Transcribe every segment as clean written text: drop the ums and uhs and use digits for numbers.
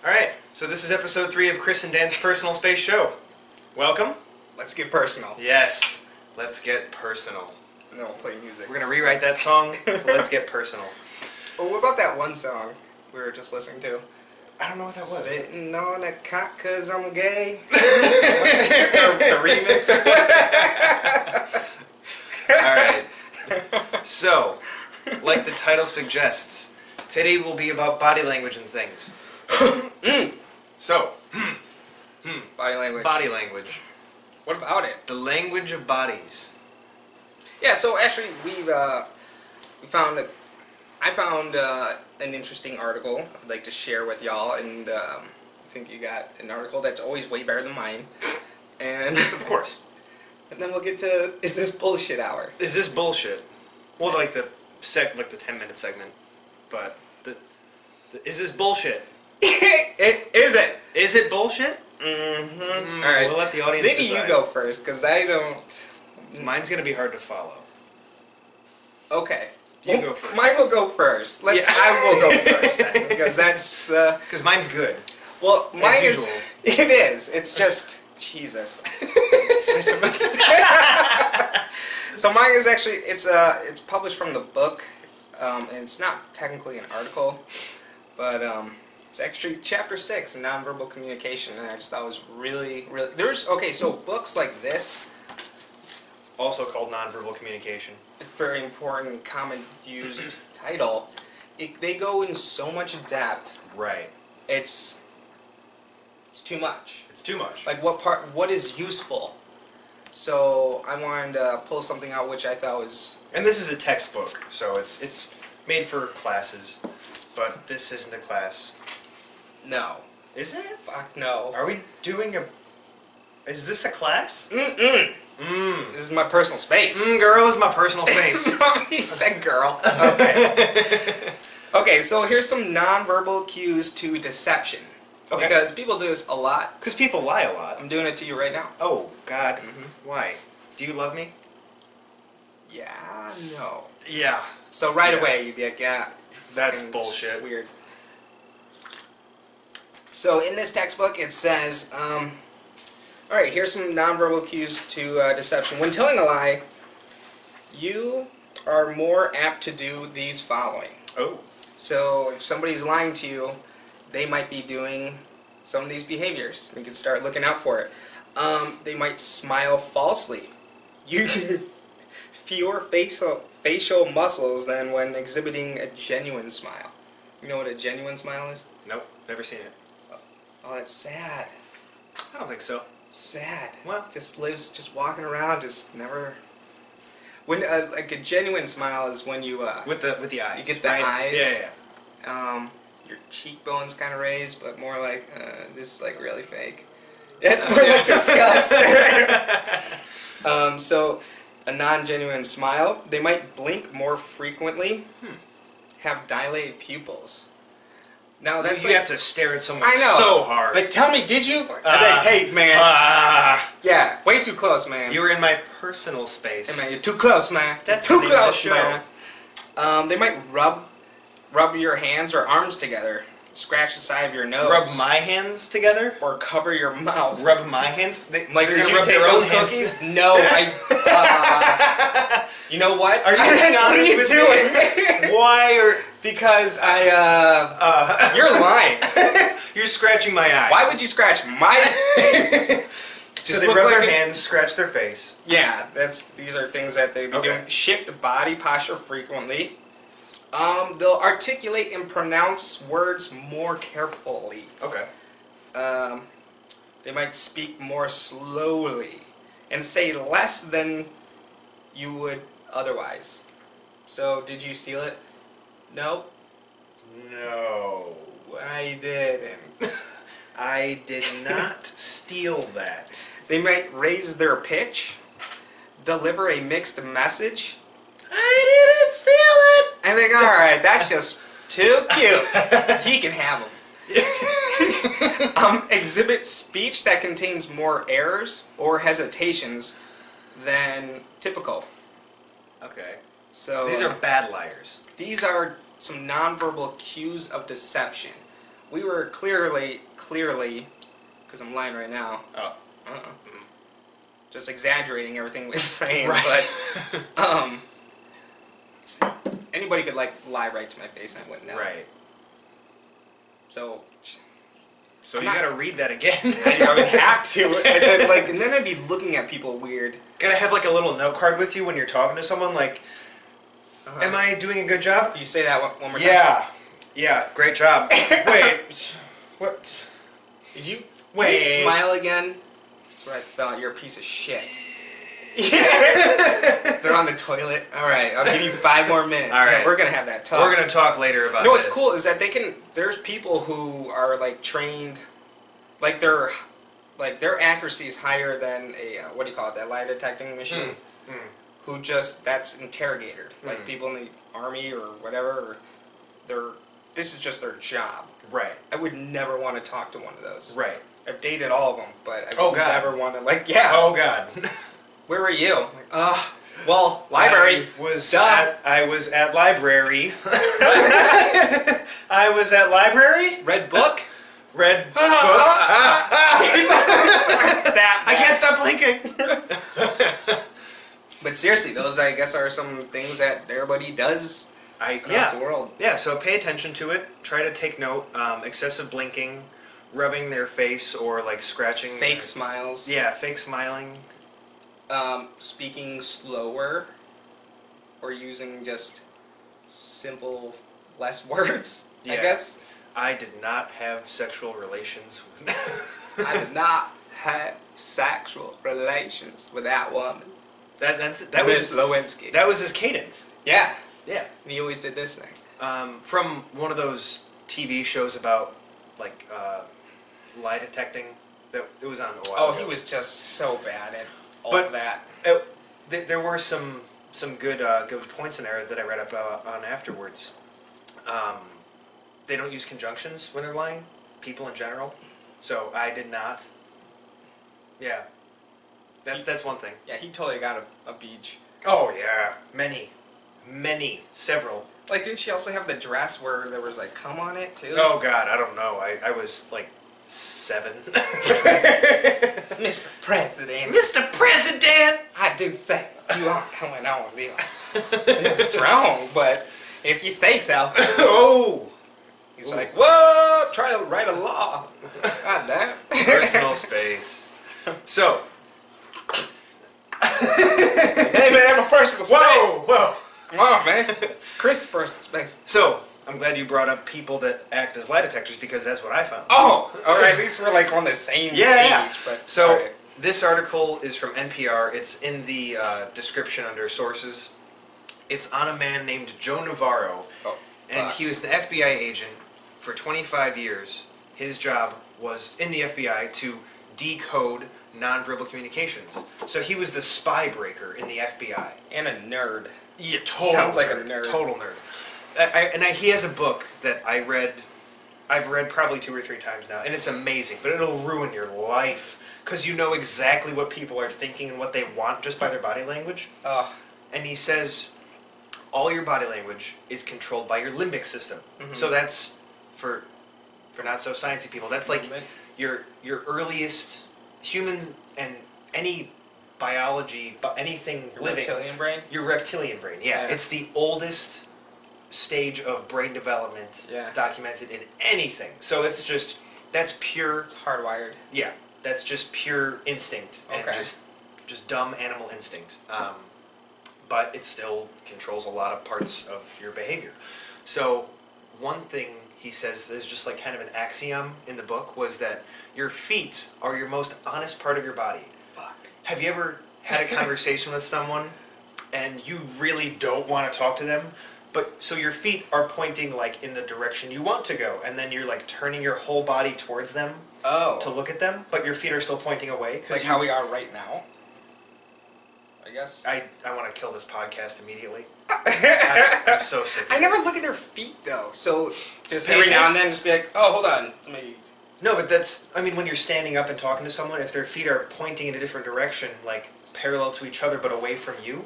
Alright, so this is episode 3 of Chris and Dan's Personal Space Show. Welcome. Let's get personal. Yes, let's get personal. No, play music. We're going to rewrite that song to Let's Get Personal. Well, what about that one song we were just listening to? I don't know what that was. Sitting on a cot 'cause I'm gay. The remix. Alright, so, like the title suggests, today will be about body language and things. So, Body language. body language. What about it? The language of bodies. Yeah, so actually I found an interesting article I'd like to share with y'all, and I think you got an article that's always way better than mine. And Of course. and then we'll get to Is This Bullshit Hour. Is this bullshit? Well, like the 10-minute segment, but is this bullshit? It isn't. Is it bullshit? Mm-hmm. All right. We'll let the audience Maybe decide. you go first, because I don't... Mine's gonna be hard to follow. Okay. You go first. Mine will go first. Yeah. I will go first then, because that's... Because mine's good. Well, mine is... usual. It is. It's just... Jesus. It's such a mistake. So mine is actually... It's published from the book, and it's not technically an article, but it's actually chapter 6, Nonverbal Communication, and I just thought it was really... Okay, so books like this... Also called nonverbal communication. Very important, common used title. They go in so much depth. Right. It's too much. It's too much. Like what is useful? So I wanted to pull something out which I thought was... And this is a textbook, so it's made for classes, but this isn't a class. No. Is it? Fuck no. Are we doing a... Is this a class? Mm-mm. This is my personal space. Girl is my personal space. He said girl. Okay. Okay, so here's some nonverbal cues to deception. Okay. Because people do this a lot. Because people lie a lot. I'm doing it to you right now. Oh, God. Why? Do you love me? Yeah, no. Yeah. So right Yeah. away you'd be like, yeah. That's fucking bullshit. Weird. So in this textbook it says, alright, here's some nonverbal cues to deception. When telling a lie, you are more apt to do these following. Oh. So if somebody's lying to you, they might be doing some of these behaviors. You can start looking out for it. They might smile falsely, using fewer facial muscles than when exhibiting a genuine smile. You know what a genuine smile is? Nope. Never seen it. Oh, that's sad. I don't think so. Sad. Well. Just lives, walking around, just never... When, like a genuine smile is when you, With the eyes. you get the right? eyes. Yeah. Your cheekbones kind of raised, but more like, this is like really fake. That's more like disgust. So, a non-genuine smile, they might blink more frequently, have dilated pupils. Now that's you have to stare at someone I know. so hard. Like, tell me, did you? I'd be like, hey, man. Yeah, way too close, man. You were in my personal space. Hey, man, you're too close, man. That's too the name of the close, show. man. They might rub your hands or arms together, scratch the side of your nose. Rub my hands together? Or cover your mouth. Rub my hands? Like, they're did gonna you rub take their own those hands. cookies? No, you know what? Are you being What are honest you with doing? me? Why are... Because you're lying. You're scratching my eye. Why would you scratch my face? Just they rub their hands, scratch their face. Yeah, these are things that they be doing. Shift body posture frequently. They'll articulate and pronounce words more carefully. Okay. They might speak more slowly and say less than you would otherwise. So, did you steal it? No? No. I didn't. I did not steal that. They might raise their pitch, deliver a mixed message. I didn't steal it! I think, alright, that's just too cute. He can have them. Exhibit speech that contains more errors or hesitations than typical. Okay. So these are bad liars. These are some nonverbal cues of deception. we were clearly, because I'm lying right now. Oh. Just exaggerating everything we're saying, Right. but anybody could like lie right to my face and I wouldn't know. Right. So you gotta read that again. I would have to, and then I'd be looking at people weird. Gotta have like a little note card with you when you're talking to someone. Like, am I doing a good job? Can you say that one more time? Yeah, great job. Wait, what? Did you? Wait. Can you smile again? That's what I thought. You're a piece of shit. They're on the toilet. All right, I'll give you 5 more minutes. All right, we're gonna have that talk. We're gonna talk later about. No, what's this. cool is that they can. There's people who are like trained, like their accuracy is higher than a what do you call it? That lie detecting machine. Who just that's interrogator, like people in the army or whatever. Or this is just their job. Right. I would never want to talk to one of those. Right. I've dated all of them, but I would never want to Oh God. Where were you? Well, library. I was at library. I was at library. Read book. Read book. I can't stop blinking. But seriously, those I guess are some things that everybody does across the world. Yeah. So pay attention to it. Try to take note. Excessive blinking, rubbing their face, or like scratching. Fake smiles. Yeah, fake smiling. Speaking slower, or using just simple, less words, I guess. I did not have sexual relations. I did not have sexual relations with that woman. That was Miss Lewinsky. That was his cadence. Yeah. Yeah. And he always did this thing. From one of those TV shows about like lie detecting. That it was on a while ago. He was just so bad at all But of that. There were some good points in there that I read up on afterwards. They don't use conjunctions when they're lying, people in general. So I did not. Yeah. That's one thing. Yeah, he totally got a beach. Oh yeah, many, several. Like, didn't she also have the dress where there was like cum on it too? Oh God, I don't know. I was like 7. Mr. President. Mr. President! I do think you are coming on with you. Strong, but if you say so. Oh! He's like, what? Try to write a law. God damn. Personal space. So. Hey man, I'm a personal space. Whoa! Come on, man. It's Chris' personal space. So, I'm glad you brought up people that act as lie detectors because that's what I found. Oh! Alright, at least we're like on the same page. But, so, this article is from NPR. It's in the description under sources. It's on a man named Joe Navarro. And he was an FBI agent for 25 years. His job was, in the FBI, to decode nonverbal communications. So he was the spy breaker in the FBI. And a nerd. Yeah, total Sounds like nerd. a nerd. Total nerd. He has a book that I've read probably 2 or 3 times now, and it's amazing, but it'll ruin your life, because you know exactly what people are thinking and what they want just by their body language. And he says, all your body language is controlled by your limbic system. Mm-hmm. So that's, for not so sciencey people, that's like your earliest human and any biology, anything living. Reptilian brain? Your reptilian brain, yeah. It's the oldest stage of brain development documented in anything. So it's just, that's pure... It's hardwired. Yeah, that's just pure instinct and just dumb animal instinct. But it still controls a lot of parts of your behavior. So one thing he says is just like kind of an axiom in the book was that your feet are your most honest part of your body. Fuck. Have you ever had a conversation with someone and you really don't want to talk to them, but so your feet are pointing like in the direction you want to go, and then you're like turning your whole body towards them to look at them, but your feet are still pointing away? Like how we are right now? I guess. I want to kill this podcast immediately. I'm so sick of it. I never look at their feet though, so just every now and then just be like, oh, hold on, let me... No, but that's, I mean, when you're standing up and talking to someone, if their feet are pointing in a different direction, like parallel to each other but away from you,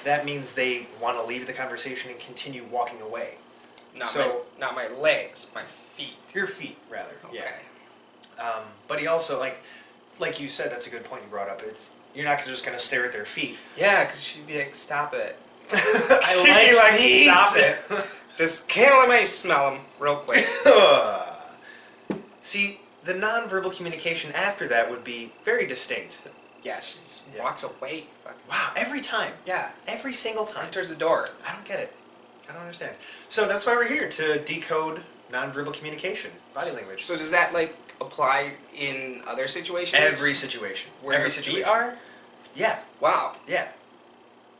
that means they want to leave the conversation and continue walking away. Not my legs, my feet. Your feet, rather. Okay. Yeah. But he also, like you said, that's a good point you brought up. You're not just going to stare at their feet. Yeah, because she'd be like, stop it. I like feet. Stop it. Just can't let me smell them real quick. See, the nonverbal communication after that would be very distinct. Yeah, she just walks away. Wow, every time. Yeah. Every single time. Right towards the door. I don't get it. I don't understand. So that's why we're here, to decode nonverbal communication, body language. So does that, like, apply in other situations? Every situation. Where every your situation. feet are? Yeah. Wow. Yeah.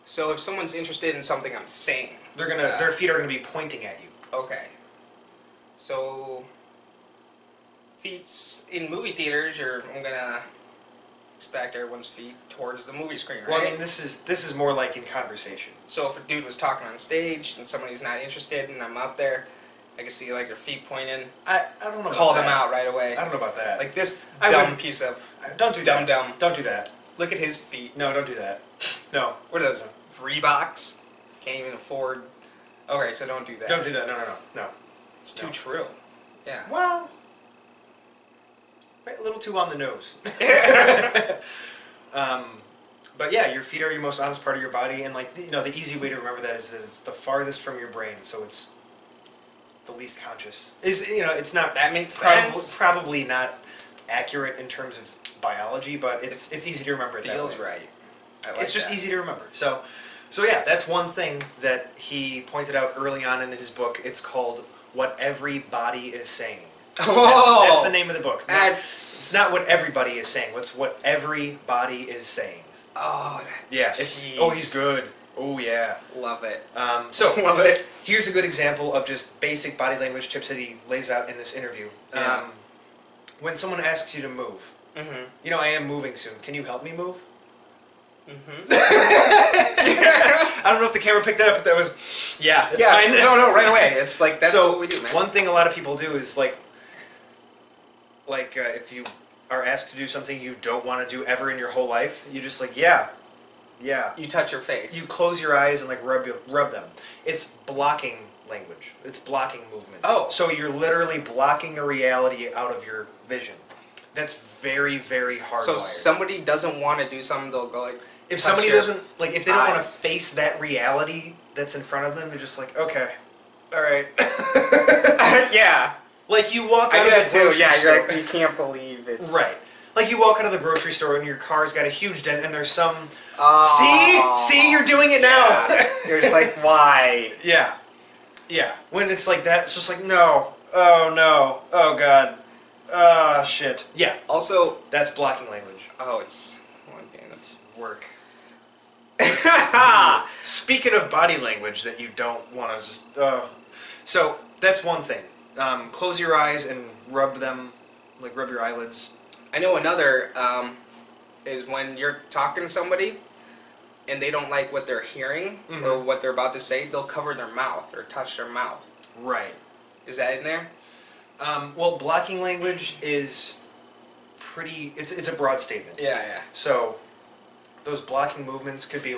So if someone's interested in something I'm saying... Their feet are gonna be pointing at you. Okay. So... feet's in movie theaters, I'm gonna expect everyone's feet towards the movie screen, right? Well, I mean, this is more like in conversation. So if a dude was talking on stage and somebody's not interested and I'm up there, I can see like their feet pointing. I don't know. Call them out right away. I don't know about that. Like this piece of don't do dumb. Don't do that. Look at his feet. No, don't do that. No. What are those? Reeboks? Can't even afford. Okay, so don't do that. Don't do that. No. It's too true. Yeah. Well, a little too on the nose. But yeah, your feet are your most honest part of your body, and the easy way to remember that is that it's the farthest from your brain, so it's the least conscious. It's not. That makes sense. Probably not accurate in terms of biology, but it's easy to remember. Feels right. It's just easy to remember. So yeah, that's one thing that he pointed out early on in his book. It's called "What Every Body Is Saying." Oh, that's the name of the book. It's not what everybody is saying. It's what every body is saying. Oh, he's good. Oh yeah, love it. Love it. Here's a good example of just basic body language tips that he lays out in this interview. Yeah. When someone asks you to move, I am moving soon. Can you help me move? I don't know if the camera picked that up, but that was it's fine. No, right away. It's like that's what we do, man. One thing a lot of people do is if you are asked to do something you don't want to do ever in your whole life, you just yeah. You touch your face. You close your eyes and rub them. It's blocking language. It's blocking movements. Oh. So you're literally blocking a reality out of your vision. That's very, very hard. So somebody doesn't want to do something, they'll go like. If somebody doesn't if they don't want to face that reality that's in front of them, they're just okay, all right. Yeah. Like you walk out of the grocery store. You're you can't believe it's... Right. Like you walk out of the grocery store and your car's got a huge dent and there's some... See, you're doing it now. Yeah. You're just like, why? Yeah. Yeah. When it's like that, it's just no. Oh no. Oh god. Oh shit. Yeah. Also... That's blocking language. Oh, it's... one thing that's work. Speaking of body language that you don't want to just... So, that's one thing. Close your eyes and rub them, rub your eyelids. I know another is when you're talking to somebody and they don't like what they're hearing or what they're about to say, they'll cover their mouth or touch their mouth. Right. Is that in there? Well, blocking language is pretty... It's a broad statement. Yeah. So, those blocking movements could be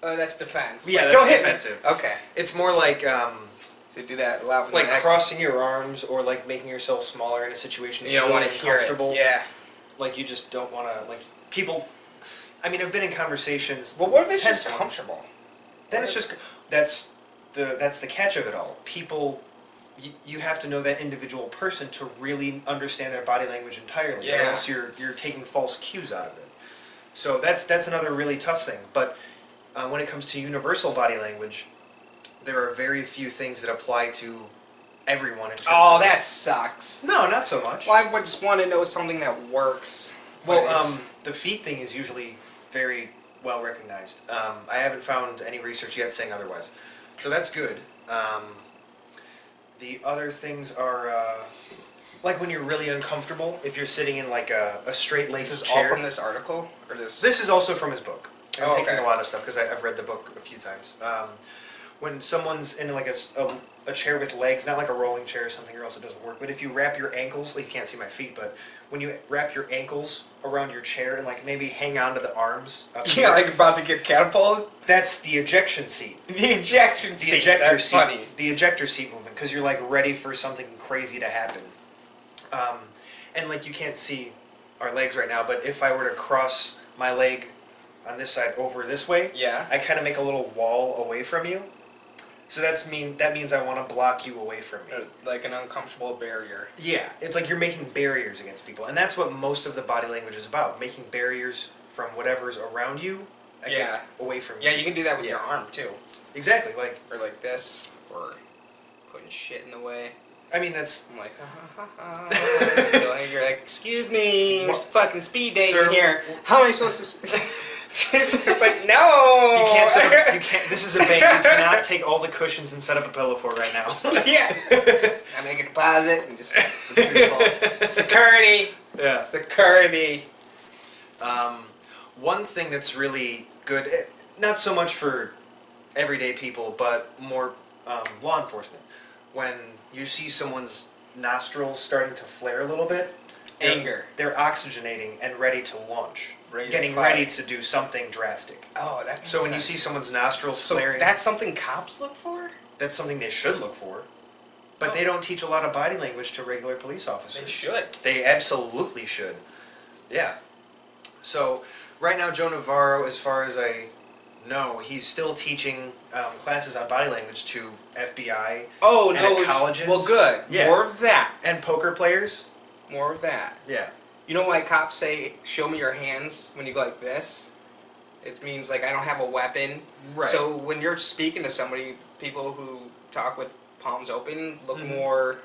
that's defense. Yeah, that's defensive. Okay. It's more so do that loud. Crossing your arms or making yourself smaller in a situation that you don't want to hear it. Yeah. You just don't want to people. I mean, I've been in conversations. Well, what if it's just comfortable? Then it's just that's the catch of it all. People, you have to know that individual person to really understand their body language entirely. Yeah. Or else you're taking false cues out of it. So that's another really tough thing. But when it comes to universal body language, there are very few things that apply to everyone in terms of... that sucks. No, not so much. Well, I would just want to know something that works. Well, the feet thing is usually very well recognized. I haven't found any research yet saying otherwise. So that's good. The other things are... when you're really uncomfortable, if you're sitting in a straight-laced chair... This is all from this article? Or this? This is also from his book. I'm taking okay. a lot of stuff because I've read the book a few times. when someone's in like a chair with legs, not like a rolling chair or something, or else it doesn't work. But if you wrap your ankles, like you can't see my feet, but when you wrap your ankles around your chair and like maybe hang on to the arms, up Yeah, here, like about to get catapulted. that's the ejection seat. The ejection The seat. ejector That's seat. funny. The ejector seat movement, because you're like ready for something crazy to happen. And like you can't see our legs right now, but if I were to cross my leg on this side over this way, Yeah. I kind of make a little wall away from you. So that means I want to block you away from me. Like an uncomfortable barrier. Yeah, it's like you're making barriers against people, and that's what most of the body language is about: making barriers from whatever's around you, Yeah. away from you. Yeah, you can do that with Yeah. your arm too. Exactly. Like, Or like this, or putting shit in the way. I mean, that's I'm like, you're like, excuse me, we're fucking speed dating Sir, here. How am I supposed to? It's like, no. you can't set up, you can't. This is a bank. You cannot take all the cushions and set up a pillow for right now. Yeah. I make a deposit and just security. Yeah. Security. One thing that's really good, not so much for everyday people, but more law enforcement. When you see someone's nostrils starting to flare a little bit, Anger. they're oxygenating and ready to launch, Ready to getting fight. ready to do something drastic. Oh, that makes So when you sense. see someone's nostrils So flaring, that's something cops look for? that's something they should look for. But Oh. they don't teach a lot of body language to regular police officers. They should. They absolutely should. Yeah. So right now, Joe Navarro, as far as I know, he's still teaching classes on body language to FBI Oh, and no. at colleges. Well, good. Yeah. More of that. and poker players. More of that. Yeah. You know why cops say, show me your hands when you go like this? It means like I don't have a weapon. Right. So when you're speaking to somebody, people who talk with palms open look Mhm. more,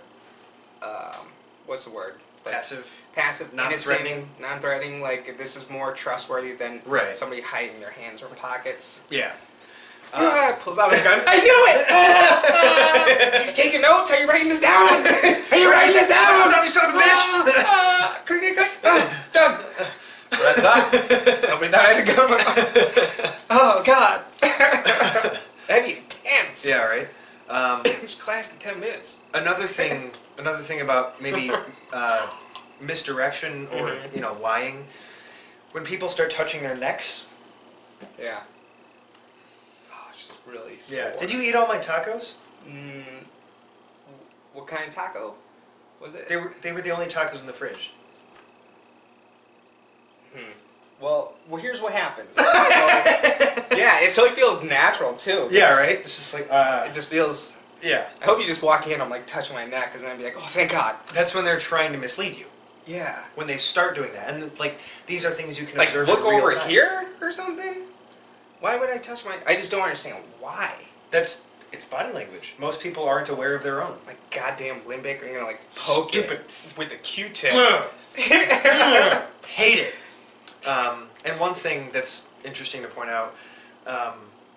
what's the word? Like passive, Non-threatening. innocent, non-threatening. Like this is more trustworthy than Right. somebody hiding their hands or pockets. Yeah. Pulls out a gun. I knew it! You taking notes? Are you writing this down? Are you writing this down? You son of a bitch! Click. Done. That's that. Nobody thought I had a gun in my mouth. Oh, God. That'd be intense. Yeah. Right. It's class in 10 minutes. Another thing about maybe misdirection or lying. When people start touching their necks. Yeah. Oh, it's just really sore. Yeah. Did you eat all my tacos? What kind of taco was it? They were the only tacos in the fridge. Well, here's what happens. So, yeah, it totally feels natural, too. Yeah. Right. It's just like It just feels... yeah. I hope you just walk in, I'm like touching my neck, because then I'd be like, oh, thank God. That's when they're trying to mislead you. Yeah. When they start doing that, and like these are things you can Like, observe. look in real over time. here or something? Why would I touch my... I just don't understand why. It's body language. Most people aren't aware of their own. Like, goddamn limbic, I'm gonna, like, poke Stupid. it with a Q-tip. Hate it. And one thing that's interesting to point out,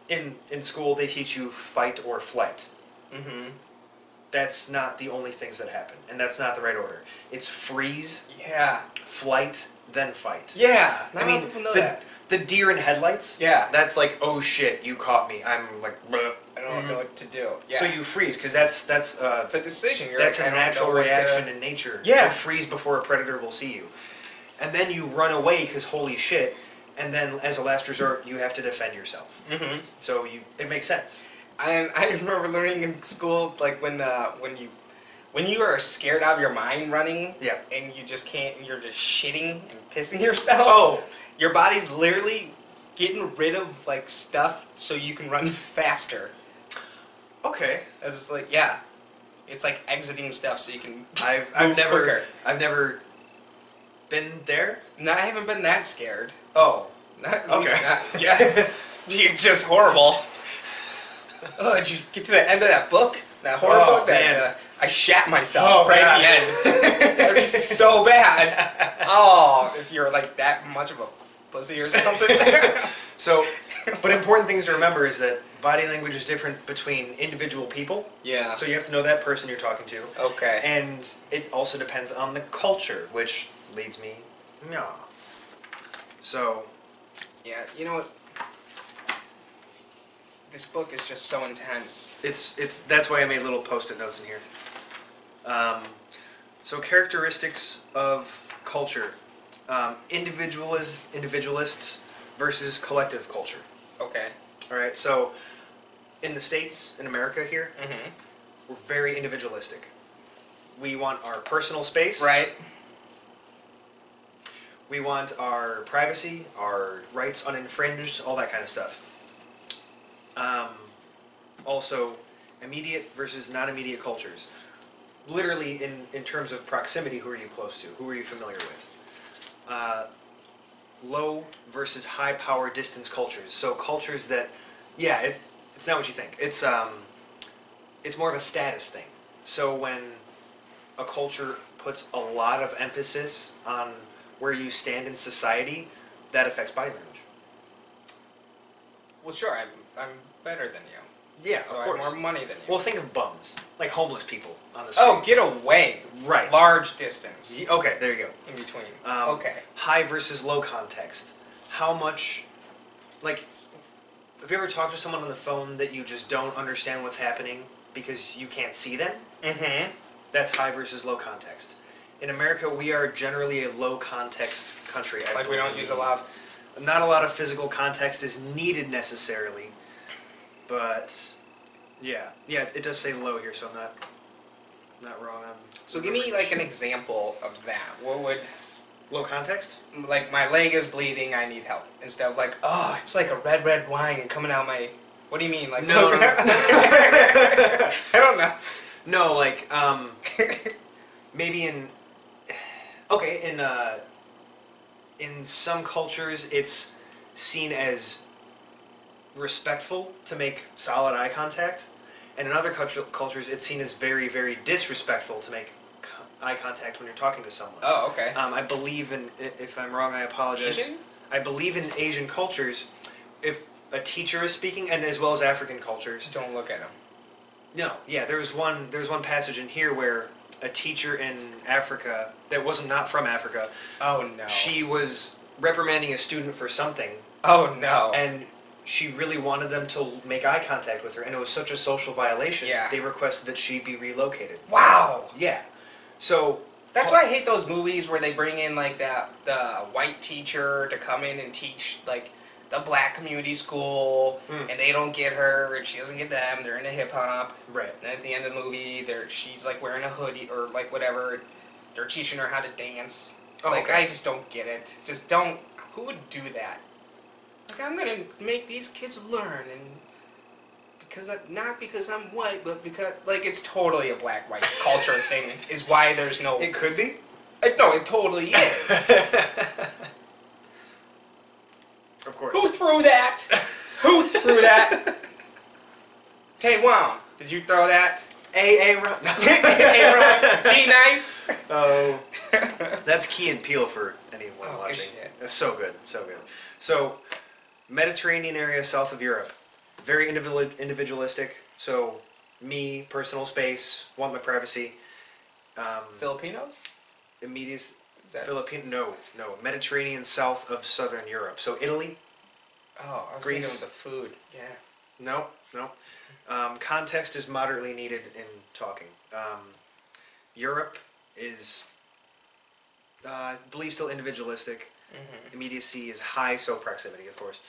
in school they teach you fight or flight. Mm-hmm. That's not the only things that happen, and that's not the right order. It's freeze, Yeah. flight, then fight. Yeah. Not I a lot mean, of people know that. the deer in headlights. Yeah. That's like, oh shit, you caught me. I'm like, bleh. I don't know what to do. Yeah. So you freeze because that's it's a decision. You're that's like, a I don't natural know what reaction to... in nature. Yeah. To freeze before a predator will see you, and then you run away because holy shit. And then, as a last resort, you have to defend yourself. Mm-hmm. So it makes sense. And I remember learning in school, like when you are scared out of your mind running, Yeah. and you just can't, you're just shitting and pissing yourself. Oh, Your body's literally getting rid of like stuff so you can run faster. okay. It's like it's like exiting stuff so you can. I've quicker. never been there. No, I haven't been that scared. Oh, Not, at okay. least not, yeah, you're just horrible. Oh, did you get to the end of that book? That horror Oh, book? That man. I shat myself Oh, right God. at the end. That'd be so bad. Oh, if you're like that much of a pussy or something. So, but important things to remember is that body language is different between individual people. Yeah. So you have to know that person you're talking to. Okay. And it also depends on the culture, which leads me, yeah. So, Yeah, you know what? this book is just so intense. That's why I made little post-it notes in here. So characteristics of culture, individualists versus collective culture. Okay. All right. So in the States, in America here, we're very individualistic. We want our personal space. Right. We want our privacy, our rights uninfringed, all that kind of stuff. Also, immediate versus non-immediate cultures. Literally, in terms of proximity, who are you close to? Who are you familiar with? Low versus high power distance cultures. So cultures that, it's not what you think. It's more of a status thing. So when a culture puts a lot of emphasis on where you stand in society, that affects body language. Well, sure, I'm better than you. Yeah, so of course. I have more money than you. Well, think of bums, like homeless people on the street. Oh, get away. Right. Large distance. Okay, there you go. In between. Okay. High versus low context. How much, like, have you ever talked to someone on the phone that you just don't understand what's happening because you can't see them? Mm-hmm. That's high versus low context. In America, we are generally a low context country. Like we don't use a lot of... Not a lot of physical context is needed necessarily, but yeah, it does say low here, so I'm not wrong on. So give me like an example of that. What would... Low context? Like my leg is bleeding, I need help. Instead of like, oh, it's like a red wine coming out my... What do you mean? Like no. I don't know. No, like maybe in some cultures it's seen as respectful to make solid eye contact, and in other cultures it's seen as very, very disrespectful to make eye contact when you're talking to someone. Oh, okay. I believe in, if I'm wrong, I apologize. Asian? I believe in Asian cultures, if a teacher is speaking, and as well as African cultures. Don't look at him. No, yeah, there's one passage in here where a teacher in Africa that wasn't not from Africa. Oh no. She was reprimanding a student for something. Oh no. And she really wanted them to make eye contact with her, and it was such a social violation. Yeah. They requested that she be relocated. Wow. Yeah. So that's why I hate those movies where they bring in like the white teacher to come in and teach like the black community school, and they don't get her, and she doesn't get them. They're into hip hop, right? And at the end of the movie, she's like wearing a hoodie or like whatever. They're teaching her how to dance. Oh, like okay. I just don't get it. Just don't. Who would do that? Like I'm gonna make these kids learn, and not because I'm white, but because like it's totally a black-white culture thing. Is why there's no. It could be. No, it totally is. Of course. Who threw that? Who threw that? Taiwan, did you throw that? A-Ron. D-Nice. Oh. That's Key and Peele for anyone watching. Shit. It's so good, so good. So, Mediterranean area south of Europe. Very individualistic. So, me, personal space, want my privacy. Filipinos? Immediate... No. Mediterranean south of southern Europe. So Italy. Oh, I was Greece. thinking with the food. Yeah. No. Context is moderately needed in talking. Europe is, I believe, still individualistic. Mm-hmm. Immediacy is high, so proximity, of course.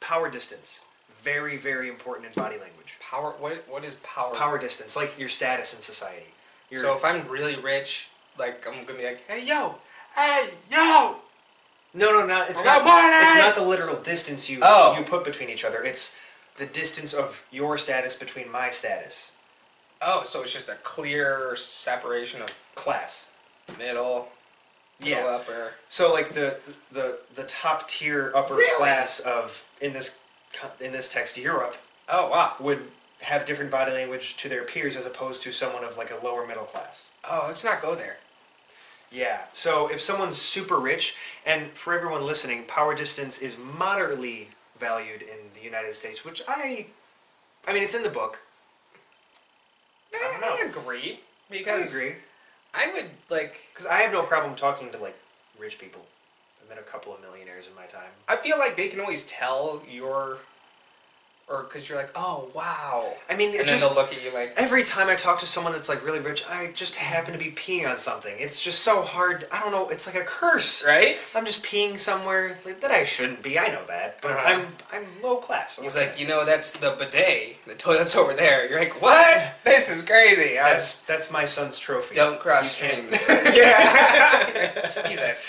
Power distance. Very, very important in body language. Power. What is power? Power distance, like your status in society. So if I'm really rich, like I'm gonna be like, hey yo. No, it's not the literal distance you put between each other. It's the distance of your status between my status. Oh, so it's just a clear separation of class, middle, upper. So like the top tier upper class of in this text Europe. Oh wow. Would have different body language to their peers as opposed to someone of like a lower middle class. Oh, let's not go there. Yeah. So if someone's super rich, and for everyone listening, power distance is moderately valued in the United States, which I mean, it's in the book. I agree. Because I would like... Because I have no problem talking to like rich people. I've met a couple of millionaires in my time. I feel like they can always tell you're Or because you're like, oh, wow. I mean, and then they'll look at you like... Every time I talk to someone that's like really rich, I just happen to be peeing on something. It's just so hard. I don't know. It's like a curse. Right? I'm just peeing somewhere that I shouldn't be. I know that. But I'm low class. He's like, you know, that's the bidet. The toilet's over there. You're like, what? This is crazy. That's my son's trophy. Don't cross streams. Yeah. Jesus.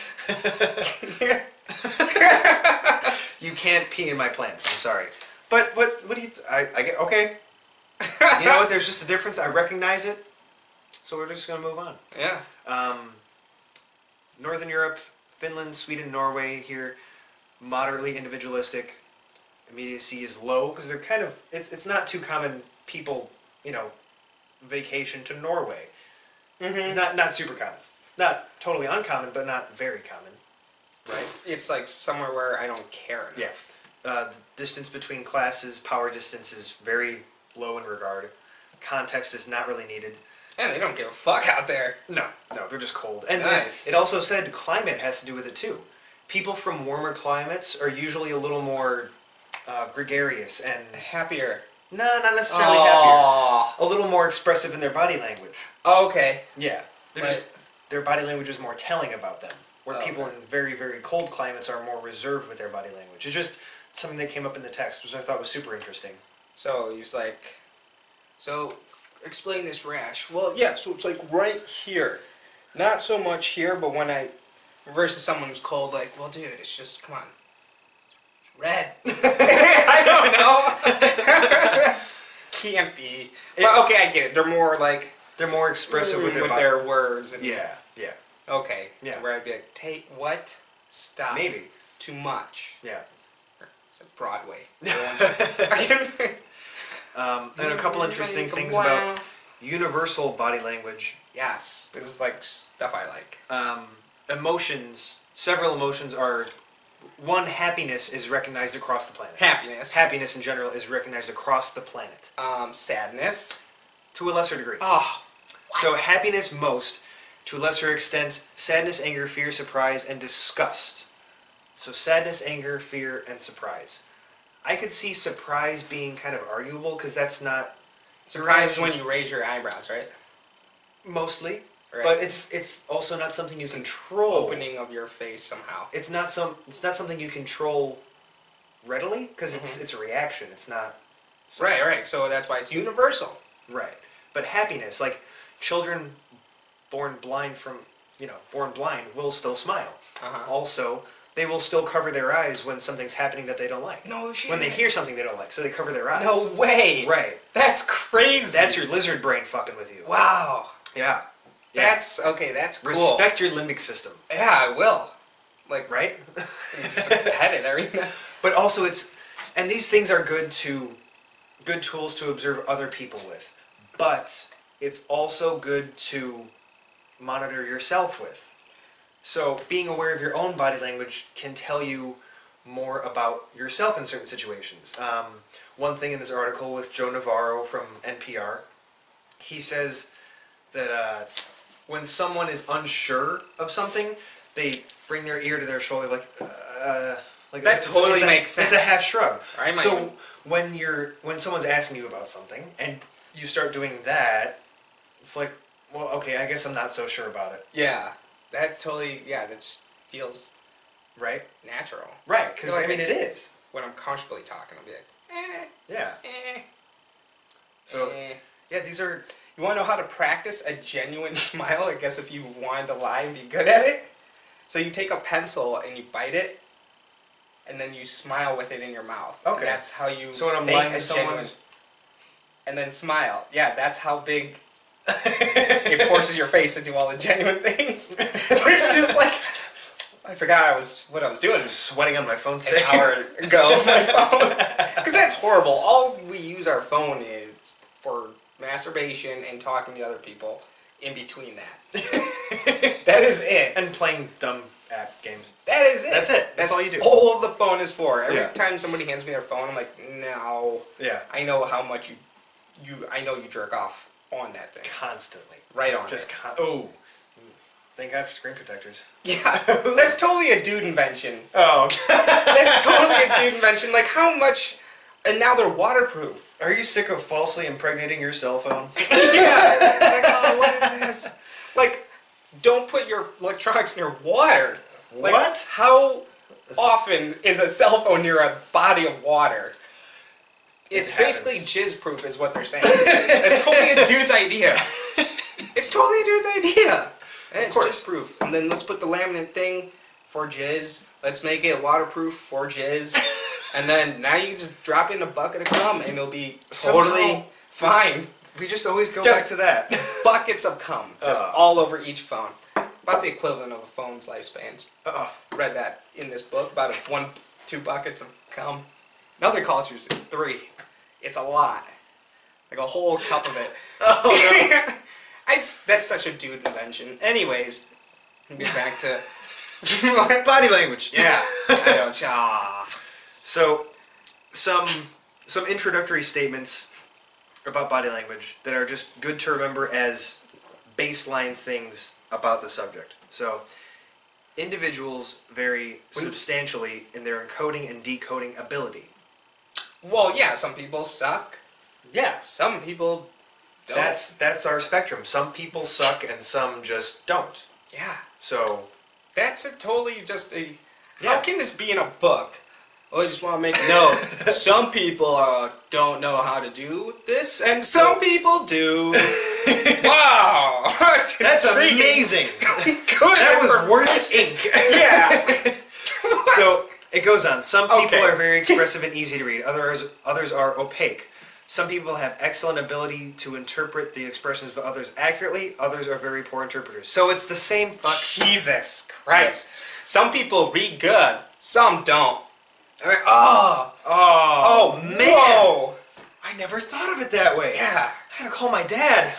You can't pee in my plants. I'm sorry. But what do you... I get... Okay. You know what? There's just a difference. I recognize it. So we're just going to move on. Yeah. Northern Europe, Finland, Sweden, Norway here, moderately individualistic. Immediacy is low because they're kind of... It's not too common people, you know, vacation to Norway. Mm-hmm. Not super common. Not totally uncommon, but not very common. Right? It's like somewhere where I don't care enough. Yeah. The distance between classes, power distance is very low in regard. Context is not really needed. And they don't give a fuck out there. No, they're just cold. And nice. It also said climate has to do with it too. People from warmer climates are usually a little more gregarious and... Happier. No, not necessarily happier. A little more expressive in their body language. Oh, okay. Yeah. Their body language is more telling about them. Where people in very, very cold climates are more reserved with their body language. It's just something that came up in the text, which I thought was super interesting. So he's like, so explain this rash. Well, yeah, so it's like right here. Not so much here, but when I, versus someone who's cold, like, well, dude, it's just, come on. It's red. I don't know. Can't be. But okay, I get it. They're more like... They're more expressive with their words. And yeah. Okay. Yeah. Where I'd be like, take what? Stop. Maybe. Too much. Yeah. It's like Broadway. And a couple interesting things about universal body language. Yes, this is like stuff I like. Emotions. Several emotions are... One, happiness is recognized across the planet. Happiness. Happiness in general is recognized across the planet. Sadness. To a lesser degree. Oh. So happiness most... To a lesser extent, sadness, anger, fear, surprise, and disgust. So sadness, anger, fear, and surprise. I could see surprise being kind of arguable because that's not... Surprise is when you raise your eyebrows, right? Mostly. Right. But it's also not something you control. Opening of your face somehow. It's not something you control readily because it's a reaction. It's not... Right. So that's why it's universal. Right. But happiness, like children... born blind will still smile. Also, they will still cover their eyes when something's happening that they don't like. No shit. When they hear something they don't like, so they cover their eyes. No way. Right. That's crazy. That's your lizard brain fucking with you. Wow. Yeah. That's okay. That's cool. Respect your limbic system. Yeah, I will. Like, right? Just pet it every night. But also, and these things are good tools to observe other people with. But it's also good to monitor yourself with. So being aware of your own body language can tell you more about yourself in certain situations. One thing in this article with Joe Navarro from NPR, he says that when someone is unsure of something, they bring their ear to their shoulder like that totally makes sense. It's a half shrug. So when someone's asking you about something and you start doing that, it's like, well, okay, I guess I'm not so sure about it. Yeah, that's totally, that just feels... Right? Natural. Right, because, I mean, it is. When I'm comfortably talking, I'll be like, Yeah. So, yeah, these are... You want to know how to practice a genuine smile? I guess if you wanted to lie and be good at it? So you take a pencil and you bite it, and then you smile with it in your mouth. Okay. And that's how you So when I'm lying to someone... And then smile. Yeah, that's how big... it forces your face to do all the genuine things. It's just like... I forgot what I was doing. I'm sweating on my phone today. An hour ago on my phone. Because that's horrible. All we use our phone is for masturbation and talking to other people in between that. That is it. And playing dumb app games. That is it. That's it. That's all you do. All the phone is for. Every time somebody hands me their phone, I'm like, no. Yeah. I know how much I know you jerk off on that thing. Constantly. Right on Just it. Oh. Thank God for screen protectors. Yeah. That's totally a dude invention. Oh. That's totally a dude invention. Like, how much And now they're waterproof. Are you sick of falsely impregnating your cell phone? Yeah. Like, oh, what is this? Like, don't put your electronics near water. Like, What? How often is a cell phone near a body of water? It's basically jizz-proof is what they're saying. It's totally a dude's idea. It's totally a dude's idea. And it's jizz-proof. And then let's put the laminate thing for jizz. Let's make it waterproof for jizz. And then now you can just drop in a bucket of cum and it'll be totally fine. We just always go back to that. Buckets of cum. Just all over each phone. About the equivalent of a phone's lifespan. Read that in this book. About 2 buckets of cum. In other cultures, it's 3. It's a lot. Like a whole cup of it. Oh, no. That's such a dude invention. Anyways, we'll get back to... Body language. Yeah. I don't... So, some introductory statements about body language that are just good to remember as baseline things about the subject. So, individuals vary substantially in their encoding and decoding ability. Well, yeah, some people suck. Yeah. Some people don't. That's our spectrum. Some people suck and some just don't. Yeah. So... That's totally just a... Yeah. How can this be in a book? Oh, I just want to make a note. Some people don't know how to do this, and some people do. Wow! That's amazing! Good. That was worth ink. Yeah. So, it goes on. Some people Okay. are very expressive and easy to read. Others are opaque. Some people have excellent ability to interpret the expressions of others accurately. Others are very poor interpreters. So it's the same fuck. Jesus Christ. Some people read good. Some don't. Oh, man! Whoa. I never thought of it that way. Yeah. I had to call my dad.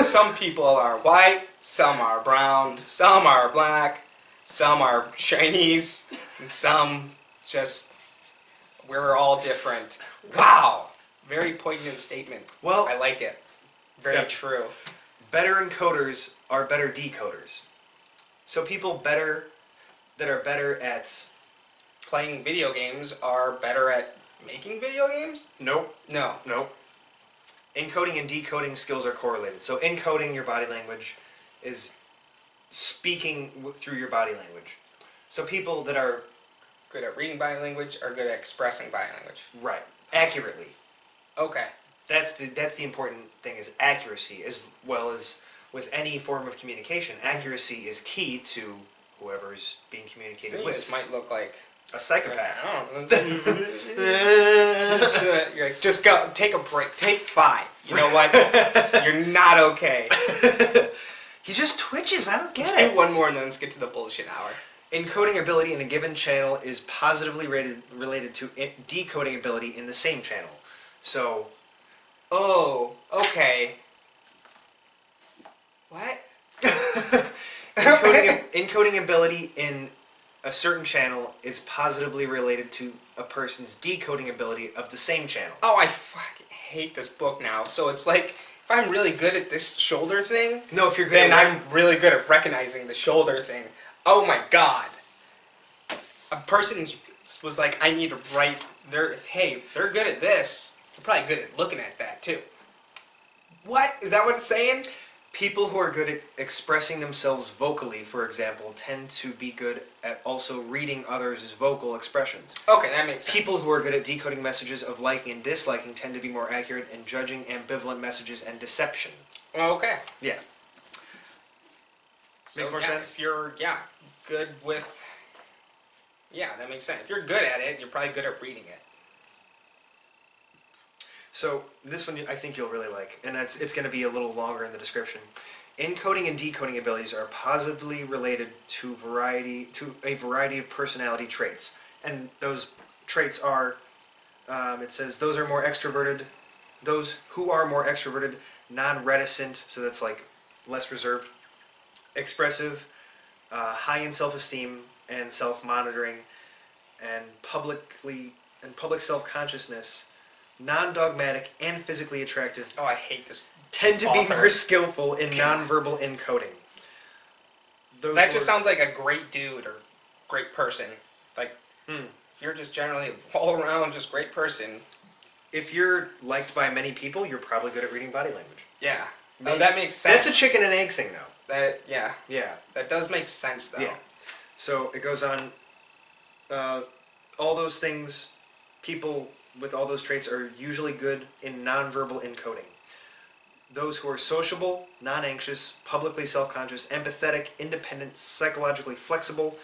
Some people are white. Some are brown. Some are black. Some are Chinese. And some just... We're all different. Wow. Very poignant statement. Well, I like it. Very true. Better encoders are better decoders. So people that are better at... Playing video games are better at making video games? Nope. No. Nope. Encoding and decoding skills are correlated. So encoding your body language is speaking through your body language. So people that are... Good at reading body language are good at expressing body language. Right. Accurately. Okay. That's the important thing, is accuracy, as well as with any form of communication. Accuracy is key to whoever's being communicated So with. you just might look like A psychopath. I don't know. You're like, just go, take a break, take 5. You know what? You're not okay. He just twitches. I don't get Let's it. do one more and then let's get to the bullshit hour. Encoding ability in a given channel is positively related to decoding ability in the same channel. So, okay. What? encoding ability in a certain channel is positively related to a person's decoding ability of the same channel. Oh, I fucking hate this book now. So it's like, if I'm really good at this shoulder thing, No, if you're good then at I'm really good at recognizing the shoulder thing. Oh my god. A person was like, I need to write hey, if they're good at this, they're probably good at looking at that too. What? Is that what it's saying? People who are good at expressing themselves vocally, for example, tend to be good at also reading others' vocal expressions. Okay, that makes sense. People who are good at decoding messages of liking and disliking tend to be more accurate in judging ambivalent messages and deception. Okay. Yeah. So, Makes more sense? If you're, good with... Yeah, that makes sense. If you're good at it, you're probably good at reading it. So this one I think you'll really like, and it's going to be a little longer in the description. Encoding and decoding abilities are positively related to a variety of personality traits, and those traits are, it says, those who are more extroverted, non-reticent, so that's like less reserved, expressive, high in self-esteem and self-monitoring, and public self-consciousness, non-dogmatic and physically attractive, Oh, I hate this. tend to be author. more skillful in nonverbal encoding. That just sounds like a great dude or great person. Like, Hmm. if you're just generally all around just great person, if you're liked by many people, you're probably good at reading body language. Yeah. Maybe. Oh, that makes sense. That's a chicken and egg thing, though. Yeah. Yeah. That does make sense, though. Yeah. So it goes on. All those things, people with all those traits are usually good in nonverbal encoding. Those who are sociable, non-anxious, publicly self-conscious, empathetic, independent, psychologically flexible,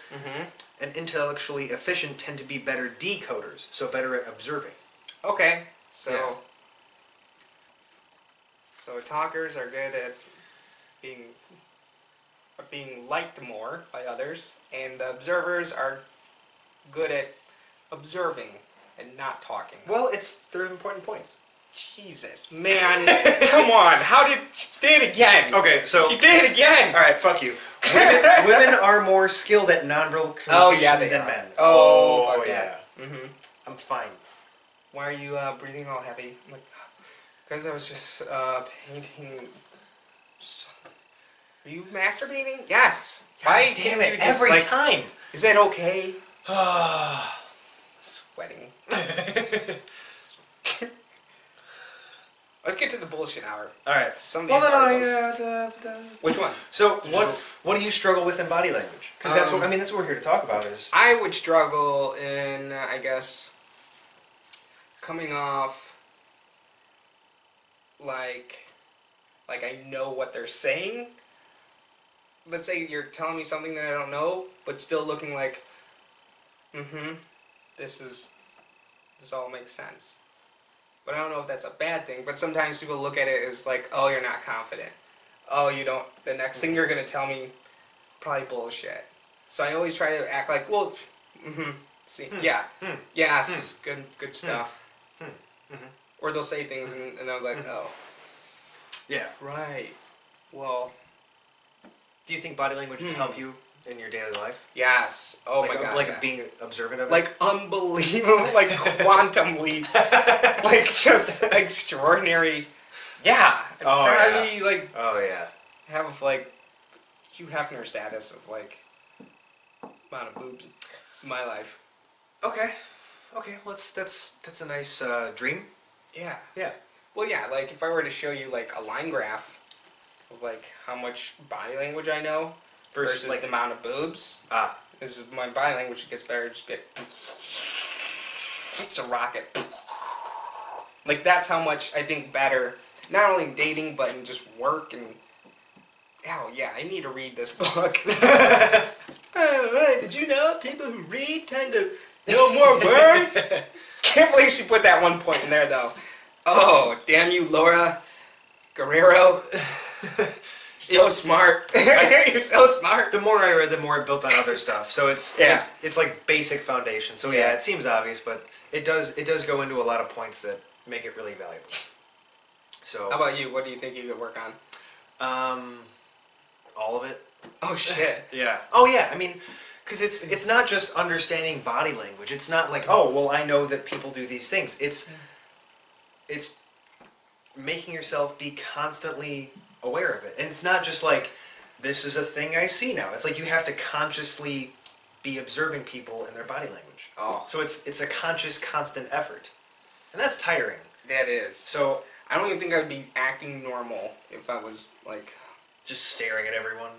and intellectually efficient tend to be better decoders, so better at observing. Okay, so Yeah. so talkers are good at being liked more by others, and the observers are good at observing and not talking. Well, they're important points. Jesus, man, come on! How did she did it again? Okay, so she did it again. all right, fuck you. Women are more skilled at nonverbal communication than men. Oh, Oh fuck yeah. Mm-hmm. I'm fine. Why are you breathing all heavy? I'm like, because I was just painting. Are you masturbating? Yes. Why damn can't it! you just, Every like, time. Is that okay? Sweating. Let's get to the bullshit hour. All right. Some of these articles. yeah. Which one? So what do you struggle with in body language? Because that's what we're here to talk about. Is I would struggle in, I guess, coming off like I know what they're saying. Let's say you're telling me something that I don't know, but still looking like, this all makes sense. But I don't know if that's a bad thing, but sometimes people look at it as like, oh, you're not confident. Oh, you don't, the next thing you're going to tell me, probably bullshit. So I always try to act like, well, see, yeah, yes, good stuff. Or they'll say things and they're like, oh. yeah. Right. Well. Do you think body language can help you in your daily life? Yes. Oh my god. Like being observant of it? Like unbelievable, like quantum leaps. Like just extraordinary. Yeah. Oh, probably like oh yeah. have like Hugh Hefner status of like amount of boobs in my life. Okay. Okay. Well, that's a nice dream. Yeah. Yeah. Well, yeah. Like if I were to show you like a line graph of like how much body language I know versus like the amount of boobs. This is my body language gets better. Just get it's a rocket. Like that's how much I think better. Not only in dating, but in just work and. Oh yeah, I need to read this book. Did you know people who read tend to know more words? Can't believe she put that one point in there though. Oh damn you, Laura Guerrero. So smart. You're so smart. The more I read, the more it built on other stuff. So it's like basic foundation. So yeah, it seems obvious, but it does go into a lot of points that make it really valuable. So how about you? What do you think you could work on? All of it. Oh shit. Yeah. Oh yeah. I mean, because it's not just understanding body language. It's not like, oh well, I know that people do these things. It's making yourself be constantly aware of it. And it's not just like, this is a thing I see now. It's like you have to consciously be observing people and their body language. Oh. So it's a conscious, constant effort. And that's tiring. That is. So I don't even think I would be acting normal if I was like just staring at everyone.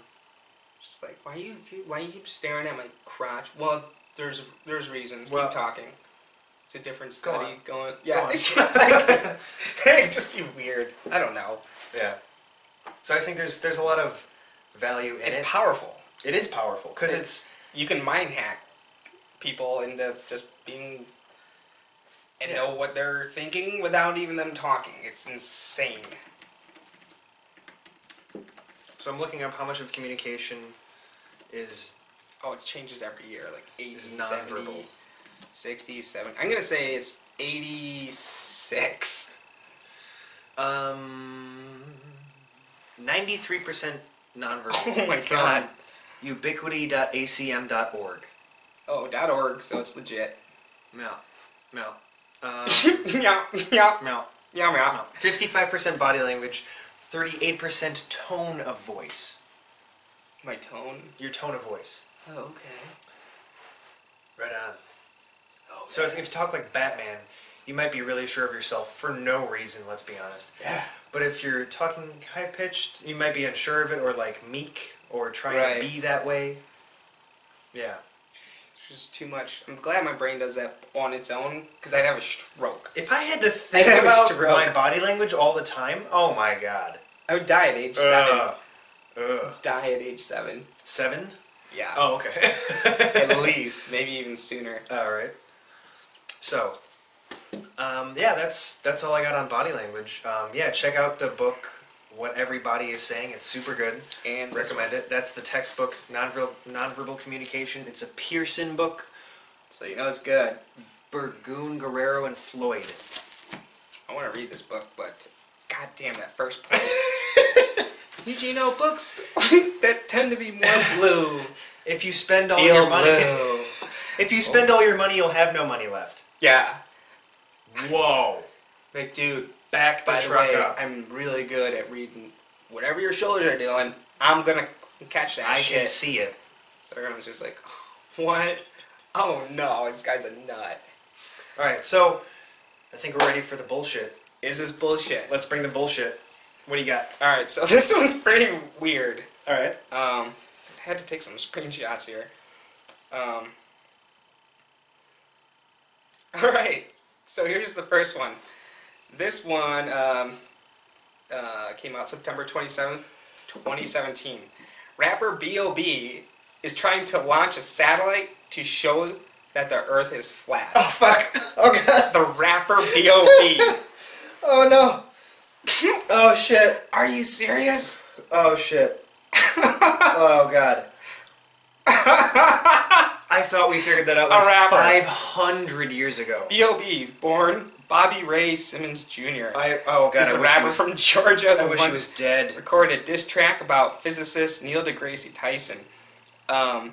Just like, why you keep staring at my crotch? Well, there's reasons. Well, keep talking. It's a different study going. Yeah. Go on. It's just like it's just be weird. I don't know. Yeah. So I think there's a lot of value in it. It's powerful. It is powerful because you can mind hack people into just being and know what they're thinking without even them talking. It's insane. So I'm looking up how much of communication is. Oh, it changes every year. Like 80, is 70, nonverbal. 60, 70. I'm gonna say it's 86. 93% nonverbal. Oh my god. Ubiquity.acm.org. Oh, .org, so it's legit. Meow. Meow. Meow, meow, Meow. meow, meow. 55% body language, 38% tone of voice. My tone? Your tone of voice. Oh, okay. Right on. Oh, So if you talk like Batman, you might be really sure of yourself for no reason, let's be honest. Yeah. But if you're talking high-pitched, you might be unsure of it, or like meek, or trying to be that way. Yeah. It's just too much. I'm glad my brain does that on its own, because I'd have a stroke. If I had to think about my body language all the time, oh my god. I would die at age 7. Die at age 7. 7? Yeah. Oh, okay. At least. Maybe even sooner. Alright. So, yeah, that's all I got on body language. Yeah, check out the book, What Everybody Is Saying. It's super good. And recommend it. That's the textbook, Nonverbal Communication. It's a Pearson book. So you know it's good. Burgoon, Guerrero, and Floyd. I want to read this book, but god damn that first point. You know, books that tend to be more blue. If you spend all your money, if you spend all your money, you'll have no money left. Yeah. Whoa. Like, dude, back the truck up. I'm really good at reading whatever your shoulders are doing. I'm gonna catch that shit. I can see it. So everyone's just like, what? Oh no, this guy's a nut. All right, so I think we're ready for the bullshit. Is this bullshit? Let's bring the bullshit. What do you got? All right, so this one's pretty weird. All right. I had to take some screenshots here. All right, so here's the first one. This one came out September 27th, 2017. Rapper B.O.B. is trying to launch a satellite to show that the Earth is flat. Oh, fuck. Oh, God. The rapper B.O.B. Oh, no. Oh, shit. Are you serious? Oh, shit. Oh, God. I thought we figured that out like 500 years ago. B.O.B. born Bobby Ray Simmons Jr. Oh, God. He's a rapper from Georgia I wish he was dead. Recorded a diss track about physicist Neil deGrasse Tyson. Oh,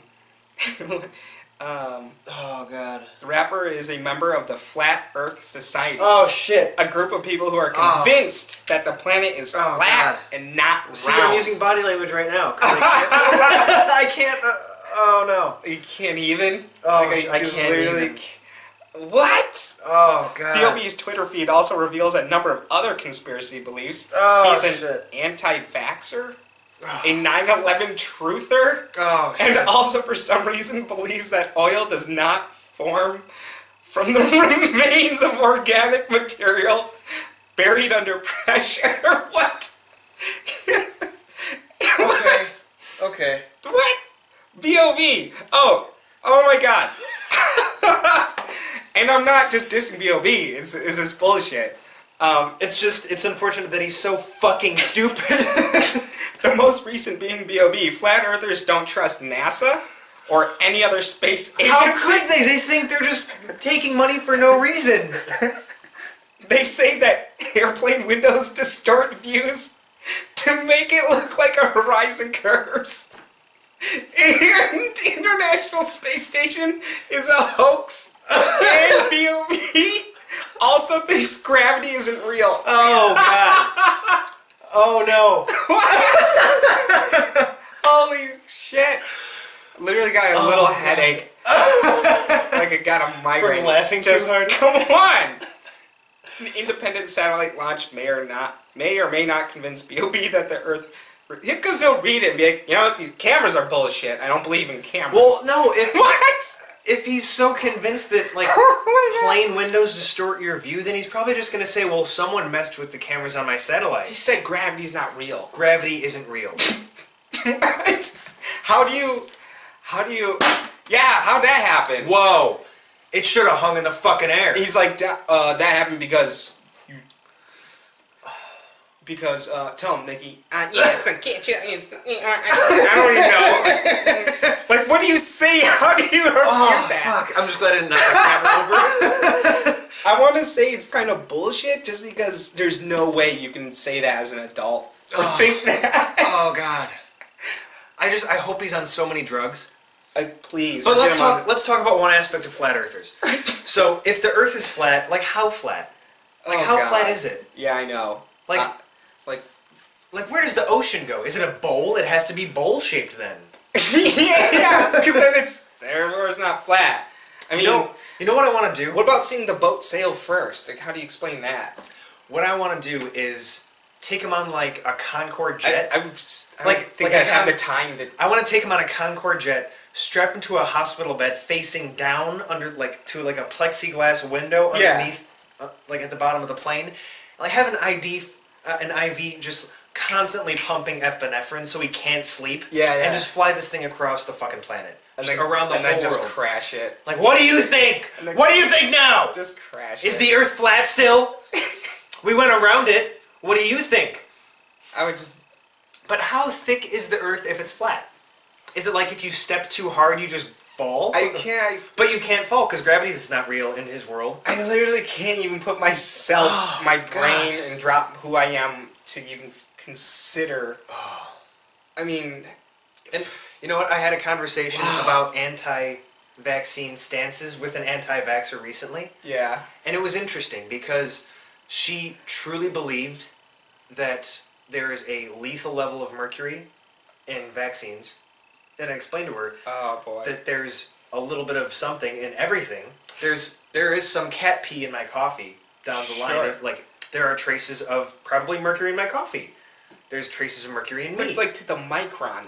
God. The rapper is a member of the Flat Earth Society. Oh, shit. A group of people who are convinced that the planet is flat and not round. See, I'm using body language right now. I can't. Oh, no. You can't even? Oh, like, I can't even. What? Oh, God. B.O.B.'s Twitter feed also reveals a number of other conspiracy beliefs. Oh, He's an shit. anti-vaxxer, a 9/11 truther, and also for some reason believes that oil does not form from the remains of organic material buried under pressure. What? Okay. Okay. What? B.O.B. Oh my God. And I'm not just dissing B.O.B. It's this bullshit. It's unfortunate that he's so fucking stupid. The most recent being B.O.B. Flat Earthers don't trust NASA or any other space agency. How could they? They think they're just taking money for no reason. They say that airplane windows distort views to make it look like a horizon curves. And the International Space Station is a hoax. And B.O.B. also thinks gravity isn't real. Oh, God. Oh, no. Holy shit. Literally got a little headache. Like I got a migraine. From laughing too hard? Come on. An independent satellite launch may or may not convince B.O.B. that the Earth... Because he'll read it and be like, you know what, these cameras are bullshit. I don't believe in cameras. Well, no, What? If he's so convinced that, like, plane windows distort your view, then he's probably just going to say, well, someone messed with the cameras on my He satellite. said gravity's not real. Gravity isn't real. What? How do you... Yeah, how'd that happen? Whoa. It should have hung in the fucking air. He's like, that happened because... tell him, Nikki. Yes, I can't. I don't even know. Like, what do you say? How do you refute that? Fuck. I'm just glad I didn't knock that camera over. I want to say it's kind of bullshit just because there's no way you can say that as an adult or think that. Oh, God. I hope he's on so many drugs. Please. But let's talk about one aspect of flat earthers. So, if the Earth is flat, like how flat? Like how flat is it? Yeah, I know. Like where does the ocean go? Is it a bowl? It has to be bowl-shaped then. Yeah, because then it's not flat. I mean, You know what I want to do? What about seeing the boat sail first? Like, how do you explain that? What I want to do is take him on like a Concorde jet. I don't think I'd have the time to... I want to take him on a Concorde jet, strap him to a hospital bed facing down under to a plexiglass window underneath, like at the bottom of the plane. Like have an IV just constantly pumping epinephrine so he can't sleep. And just fly this thing across the fucking planet. And just then, around the whole world. just crash it. Like, what do you think? What do you think now? Just crash Is the Earth flat still? We went around it. What do you think? I would just... But how thick is the Earth if it's flat? Is it like if you step too hard, you just fall? I can't... But you can't fall because gravity is not real in his world. I literally can't even put myself, my brain, and drop who I am to even consider... I mean... And you know what? I had a conversation about anti-vaccine stances with an anti-vaxxer recently. Yeah. And it was interesting because she truly believed that there is a lethal level of mercury in vaccines. And I explained to her that there's a little bit of something in everything. There is some cat pee in my coffee down the line. Like there are traces of probably mercury in my coffee. There's traces of mercury in me. Like to the micron.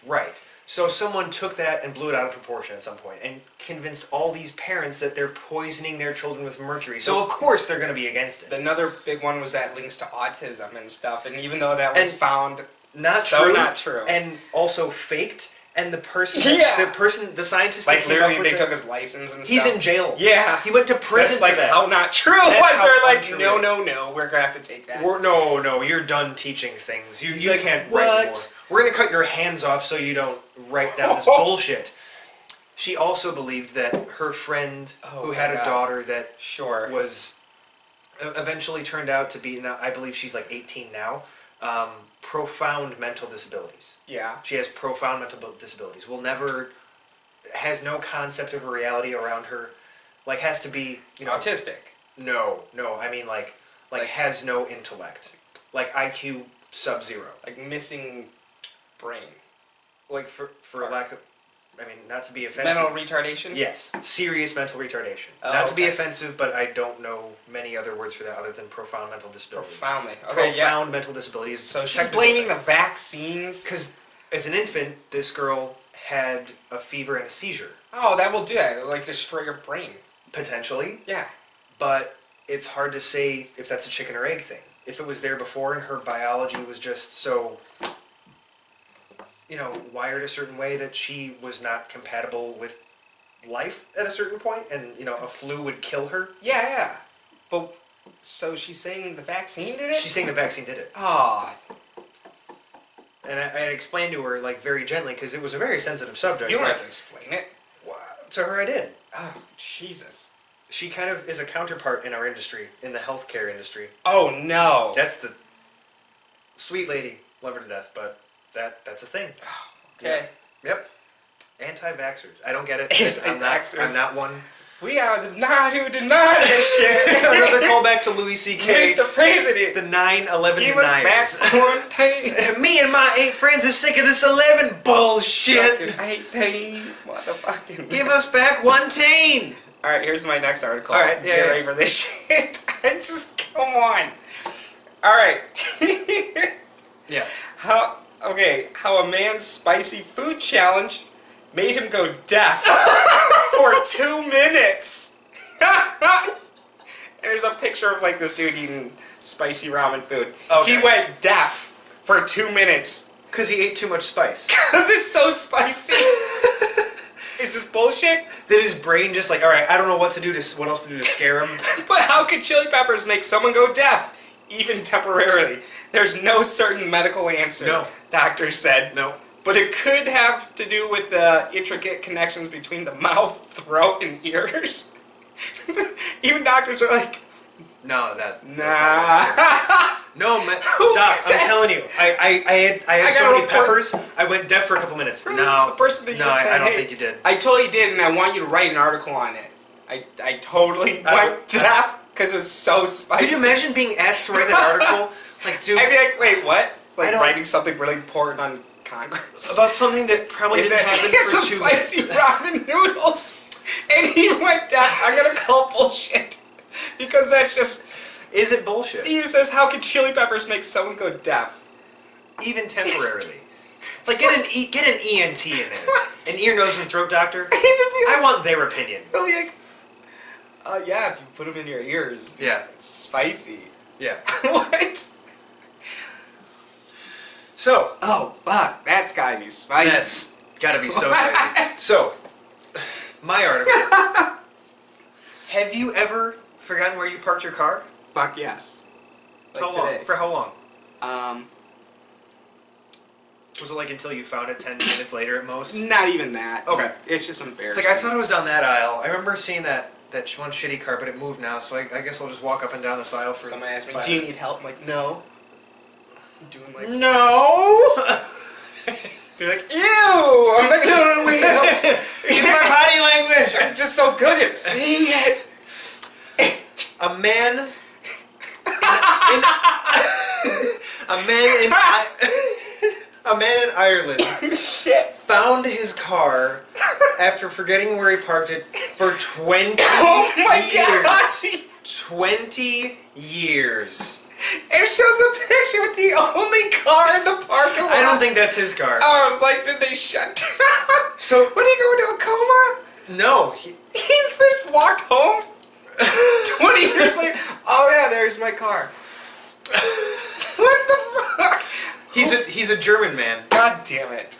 Right. So someone took that and blew it out of proportion at some point and convinced all these parents that they're poisoning their children with mercury. So of course they're going to be against it. Another big one was that links to autism and stuff. And even though that was found not true, and also faked. And the the scientist, like literally, they took his license and stuff. He's in jail. Yeah, he went to prison. That's for that. How not true That's was how there? Like, untrue no, we're gonna have to take that. No, you're done teaching things. You like, can't write anymore. We're gonna cut your hands off so you don't write down this bullshit. She also believed that her friend who had a daughter that was eventually turned out to be, now I believe she's like 18 now, profound mental disabilities. Yeah. She has profound mental disabilities. Has no concept of a reality around her. Like, has to be, autistic. No. I mean, like has no intellect. Like IQ sub-zero. Like missing brain. Like for lack of, I mean, not to be offensive. Mental retardation? Yes. Serious mental retardation. Not to be offensive, but I don't know many other words for that other than profound mental disability. Profoundly. Okay, profound mental disability. So she's blaming the vaccines? Because as an infant, this girl had a fever and a seizure. Oh, that will do it. It'll, like, destroy your brain. Potentially. Yeah. But it's hard to say if that's a chicken or egg thing. If it was there before and her biology was just so... wired a certain way that she was not compatible with life at a certain point, and, a flu would kill her. Yeah. But, so she's saying the vaccine did it? She's saying the vaccine did it. Oh. And I explained to her, like, very gently, because it was a very sensitive subject. You don't have to explain it. To her, I did. Oh, Jesus. She kind of is a counterpart in our industry, in the healthcare industry. Oh, no. That's the... Sweet lady. Love her to death, but... That's a thing. Okay. Yeah. Yep. Anti-vaxxers. I don't get it. I'm not one. We are not who deny this shit. Another callback to Louis C.K. Mr. President. The 9/11 Give us back quarantine. Me and my 8 friends are sick of this 11 bullshit. 18. Motherfucking. Give us back one teen. Alright, here's my next article. Alright, Get ready for this shit. Just come on. Alright. Yeah. How a man's spicy food challenge made him go deaf for 2 minutes. There's a picture of like this dude eating spicy ramen food. Okay. He went deaf for 2 minutes. Because he ate too much spice. Because it's so spicy. Is this bullshit? That his brain just like, alright, I don't know what else to do to scare him. But how could chili peppers make someone go deaf? Even temporarily. There's no certain medical answer. No. Doctors said. No. But it could have to do with the intricate connections between the mouth, throat, and ears. Even doctors are like, no, nah. No, man. Doc, I'm telling you. I had so many peppers, I went deaf for a couple minutes. No. The person that I don't think you did. I totally did, and I want you to write an article on it. I totally went deaf because it was so spicy. Could you imagine being asked to write that article? Like, dude. I'd be like, wait, what? Like writing something really important on Congress. About something that probably didn't happen for 2 minutes. Spicy ramen noodles. And he went down. I'm gonna call bullshit because that's just. Is it bullshit? He says, "How could chili peppers make someone go deaf?" Even temporarily. Like get an ENT in there, an ear, nose, and throat doctor. I want their opinion. He'll be like, yeah, if you put them in your ears. Yeah. It's spicy. Yeah. What? So. Oh fuck, that's gotta be spicy. That's gotta be so spicy. So, my article. Have you ever forgotten where you parked your car? Fuck yes. Like how long? today. For how long? Was it like until you found it 10 minutes later at most? Not even that. Okay. It's just embarrassing. It's like I thought it was down that aisle. I remember seeing that one shitty car, but it moved now, so I guess I'll just walk up and down this aisle for. Someone asked me, 5 "Do you minutes. need help?" I'm like, "No." I'm doing like. No. You're like, "Ew!" I'm like, "No, wait, no." It's my body language. I'm just so good at saying it. A man. A man in Ireland Shit. found his car after forgetting where he parked it for 20 Oh my years. gosh! 20 years. It shows a picture with the only car in the parking lot. I don't think that's his car. I was like, did they shut down? So, What, did he go into a coma? no. He just walked home 20 years later. Oh yeah, there's my car. What the fuck? He's a German man. God damn it.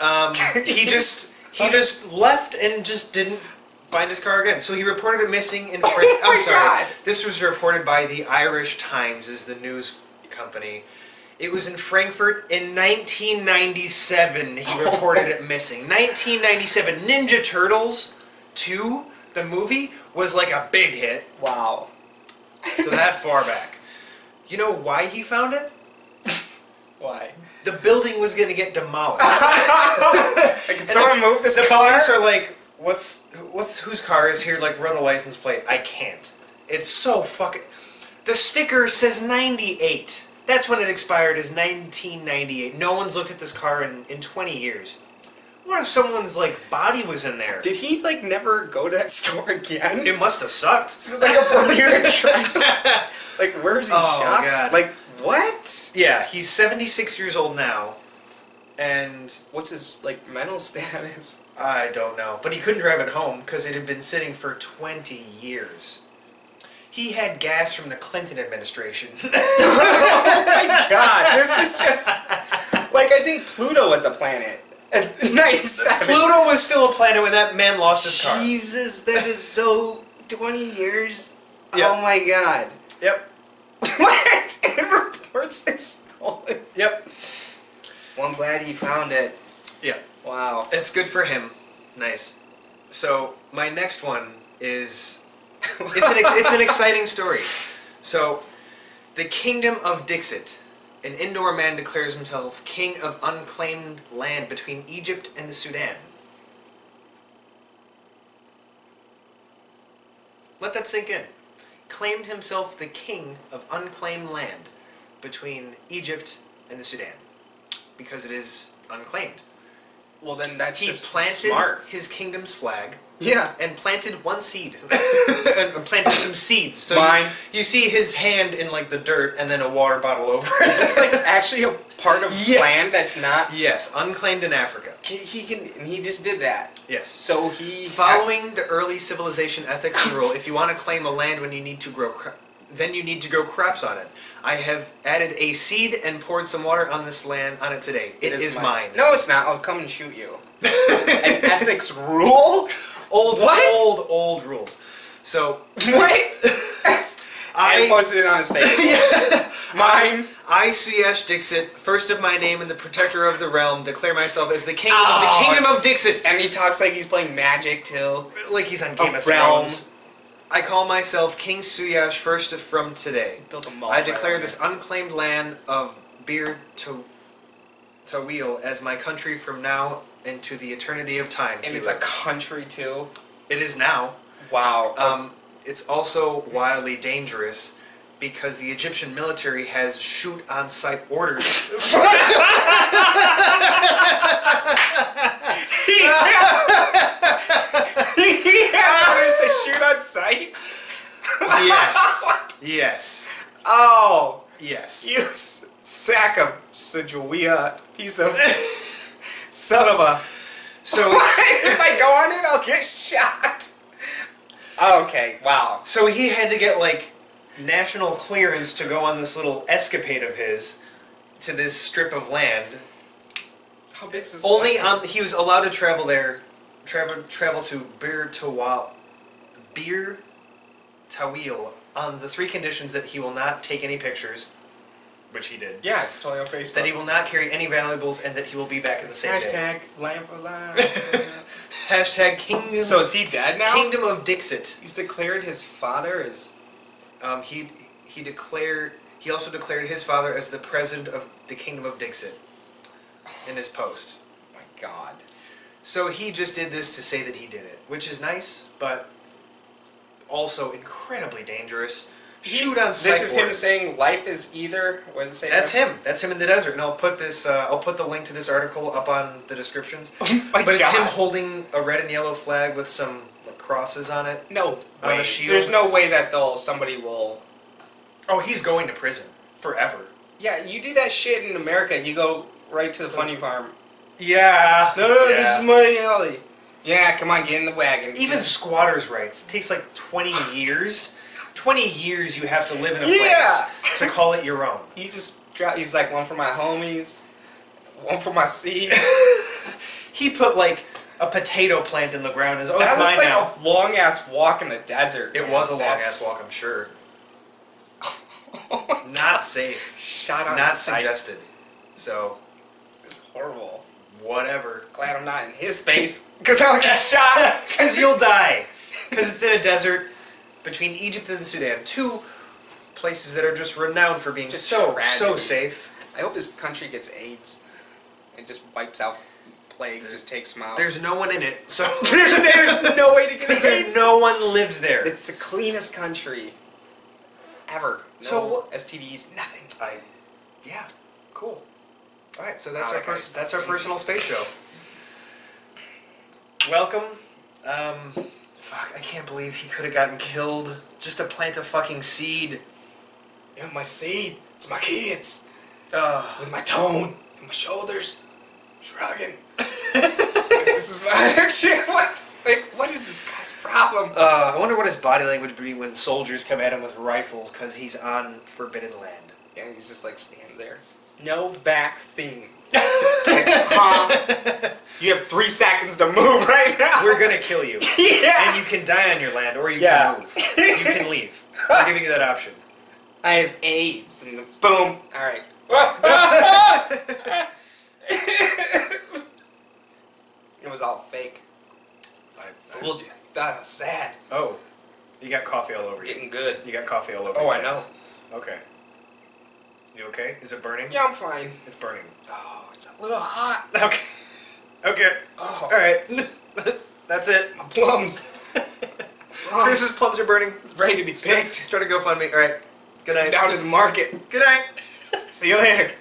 He just left and just didn't find his car again. So he reported it missing in Oh my I'm sorry. God. This was reported by the Irish Times, is the news company. It was in Frankfurt in 1997. He reported it missing. 1997. Ninja Turtles 2, the movie, was like a big hit. Wow. So that far back. You know why he found it? Why? The building was going to get demolished. Like, can someone move this The car? police are like, whose car is here? Like, run a license plate. I can't. It's so fucking. The sticker says 98. That's when it expired. Is 1998. No one's looked at this car in 20 years. What if someone's like body was in there? Did he like never go to that store again? It must have sucked. Is it like a Bermuda Triangle? Like, where is he Oh, shot? God. Like, what? Yeah, he's 76 years old now, and What's his like mental status? I don't know. But he couldn't drive it home because it had been sitting for 20 years. He had gas from the Clinton administration. Oh my god, this is just like, I think Pluto was a planet at 97. Pluto was still a planet when that man lost his car. Jesus, that is so 20 years. Yep. Oh my god. Yep. What? It reports it's stolen. Yep. Well, I'm glad he found it. Yeah. Wow. It's good for him. Nice. So my next one is it's an exciting story. So the Kingdom of Dixit. An Indore man declares himself king of unclaimed land between Egypt and the Sudan. Let that sink in. Claimed himself the king of unclaimed land between Egypt and the Sudan. Because it is unclaimed. Well, then that's He just planted smart. his kingdom's flag Yeah. and planted one seed. And planted some seeds. So Mine. you see his hand in like the dirt and then a water bottle over Is it. this like actually a part of Yes. land that's not? Yes, unclaimed in Africa. He can, and he just did that. Yes. So he Following the early civilization ethics rule, if you want to claim a land when you need to grow then you need to grow crops on it. I have added a seed and poured some water on this land on it today. It is mine. No, it's not. I'll come and shoot you. An ethics rule? Old rules. So Wait. I posted it on his face. Yeah. Mine. I, Suyash Dixit, first of my name and the protector of the realm, declare myself as the king of Oh. the kingdom of Dixit. And he talks like he's playing Magic too. Like he's on Game of realm. Thrones. I call myself King Suyash first from today. Built a mall. I declare this unclaimed land of Bir Tawil as my country from now and to the eternity of time. And it's a country too. It is now. Wow. It's also wildly dangerous because the Egyptian military has shoot on sight orders. He had Sajawea piece of son of a. So If I go on it, I'll get shot. Okay, wow. So he had to get like national clearance to go on this little escapade of his to this strip of land. How big is this? Only he was allowed to travel there, travel to Bir Tawil on the 3 conditions that he will not take any pictures, which he did. Yeah, it's totally on Facebook. That he will not carry any valuables, and that he will be back in the same day. Hashtag Lamb for Life. Hashtag Kingdom. So is he dead now? Kingdom of Dixit. He's declared his father as. He also declared his father as the president of the Kingdom of Dixit in his post. Oh my God. So he just did this to say that he did it, which is nice, but also incredibly dangerous. Shoot on sight. This is him saying life is either. What does it say? That's him. That's him in the desert, and I'll put this. I'll put the link to this article up on the descriptions. Oh my but it's God. him holding a red and yellow flag with some like, crosses on it. No On way. a shield. There's no way that somebody will. Oh, he's going to prison forever. Yeah, you do that shit in America. You go right to the funny farm. Yeah. No, yeah. this is my alley. Yeah, come on, get in the wagon. Even squatters' rights. It takes like 20 years. 20 years you have to live in a place to call it your own. He's like, one for my homies, one for my seed. He put like a potato plant in the ground. That That looks like now. a long ass walk in the desert. It was a long ass walk, I'm sure. Not safe. Shot on Not sight. suggested. So, It's horrible. whatever. Glad I'm not in his space because I'll get shot. Because you'll die. Because it's in a desert between Egypt and the Sudan. 2 places that are just renowned for being Just so tragedy. safe. I hope his country gets AIDS. It just wipes out plague. Just takes them out. There's no one in it, so there's no way to get AIDS. no one lives there. It's the cleanest country ever. No So what- STDs, nothing. Yeah, cool. All right, so that's Wow, our that guy's that's our crazy. personal space show. Welcome. Fuck, I can't believe he could have gotten killed just to plant a fucking seed. Yeah, my seed. It's my kids. Ugh. With my tone and my shoulders shrugging. 'Cause this is my action. What is this guy's problem? I wonder what his body language would be when soldiers come at him with rifles because he's on forbidden land. Yeah, he's just like standing there. No vaccines. Huh? You have 3 seconds to move right now. We're gonna kill you. Yeah. And you can die on your land, or you Yeah. can move. You can leave. I'm giving you that option. I have AIDS. And boom. All right. It was all fake. I Fooled you. That was sad. Oh, you got coffee all over you. Getting good. You got coffee all over Oh, your I know. hands. Okay. You okay? Is it burning? Yeah, I'm fine. It's burning. Oh, it's a little hot. Okay. Okay. Oh, All right. That's it. my plums. Chris's plums are burning. Ready to be picked. Start a GoFundMe. All right. Good night. Down to the market. Good night. See you later.